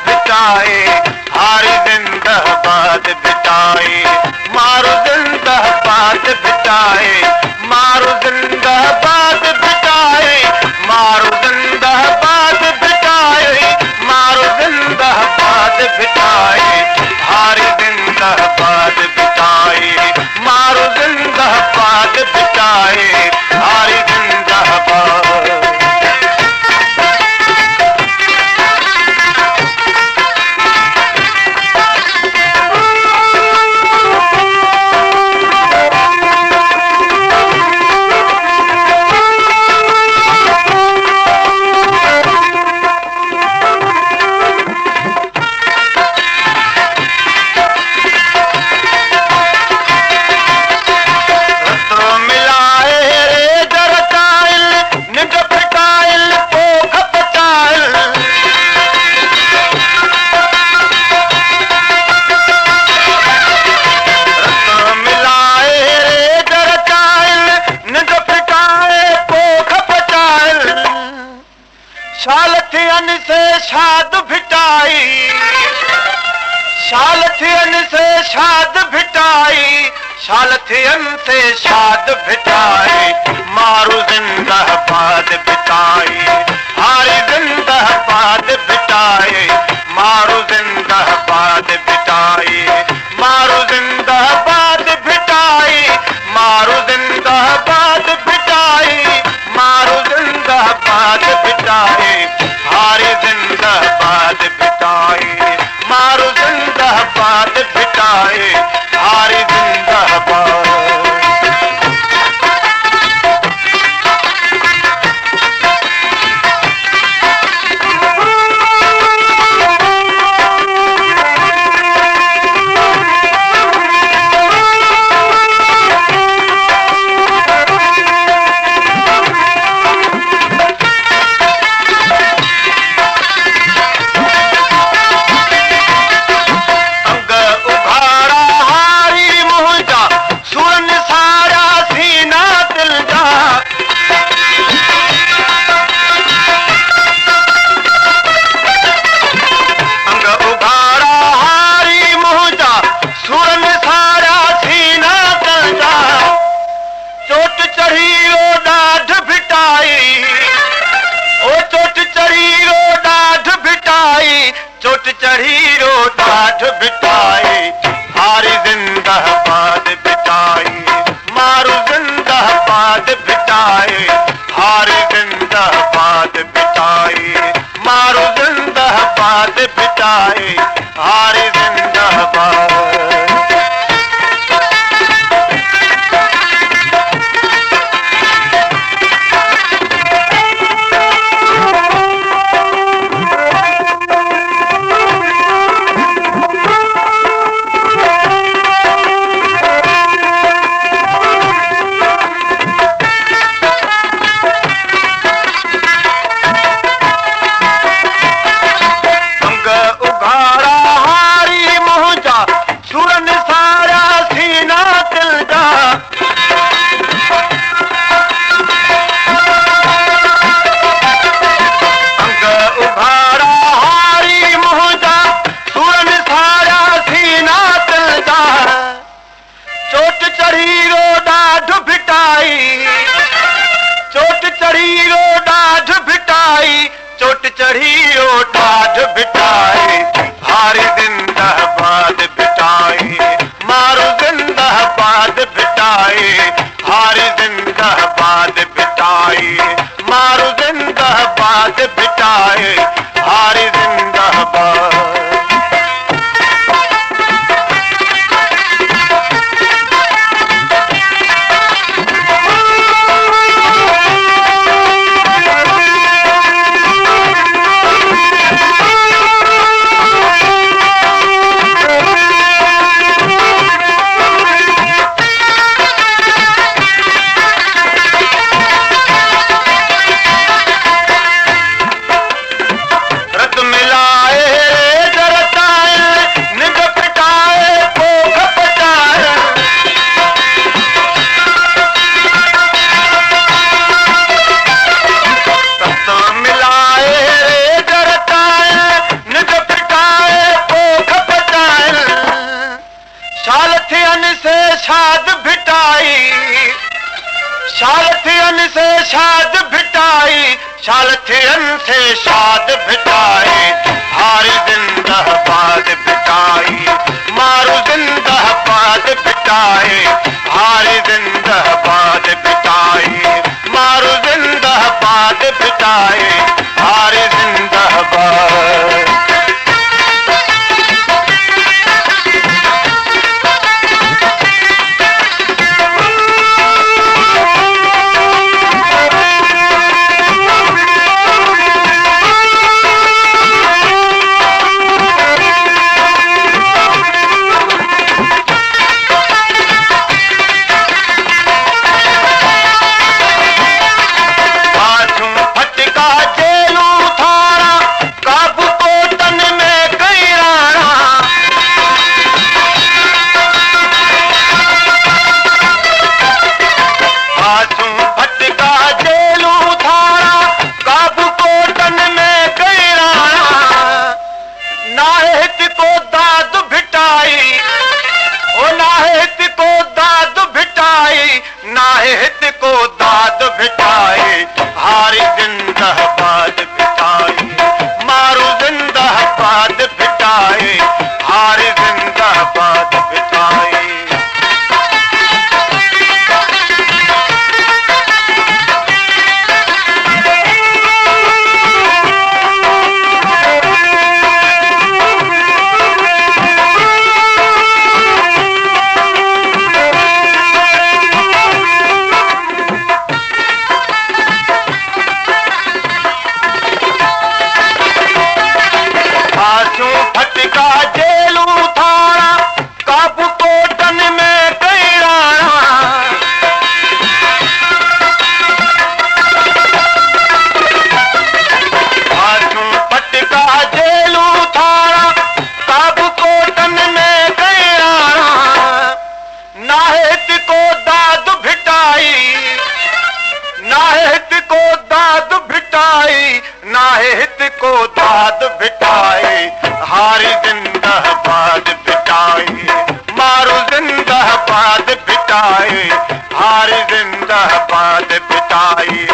बिताए, हारी जिंदाबाद बिताए, मारो जिंदाबाद बिताए, मारो जिंदाबाद बिताए, मारो जिंदाबाद बिताए, मारो जिंदाबाद बिताए, हारी जिंदाबाद बिताए, मारो जिंदाबाद बिताए, हारी जिंदाबाद। शालथियन से शाद भिटाई, शालथियन से शाद भिटाई, शालथियन से शाद भिटाई, मारू जिंदाबाद बिताई, हारी जिंदाबाद बिताई, मारू जिंदाबाद बिताई, मारू जिंदाबाद बिताई, मारू जिंदाबाद बिताई, मारू जिंदाबाद बिताई, हारी जिंदाबाद बिताई, मारू जिंदाबाद बिताई, हारी जिंदाबाद। चोट चढ़ी रो डाढ़ बिटाई, हारी जिंदाबाद बिटाई, मारू जिंदाबाद बिटाई, हारी जिंदाबाद बिटाई, मारू जिंदाबाद बिटाई, हारी जिंदाबाद। चोट चढ़ी रो डाढ़ बिटाई, चोट चढ़ी रो डाढ़ बिटाई, हारी जिंदाबाद बिटाई, मारू जिंदाबाद बिटाई, हारी जिंदाबाद बिटाई, मारू जिंदाबाद बिटाई, हारी जिंदाबाद। शाद भिटाई शाल थिरन से शाद भिटाई हारी जिंदाबाद भिटाई मारू जिंदाबाद भिटाई हारी जिंदाबाद भिटाई मारू जिंदाबाद भिटाई हारी जिंदाबाद। नाहित को दाद भिटाई हारी जिंदाबाद भिटाई मारू जिंदाबाद भिटाई हारी जिंदाबाद भिटाई। फटका जेलू थारा काबू कोटन में कई राणा फटका जेलू थारा काबू कोटन में कई राणा नाहित को दाद भिटाई नाहित को दाद भिटाई नाहित को दाद भिटाई हारी जिंदाबाद भिटाई मारू जिंदाबाद भिटाई हारी जिंदाबाद भिटाई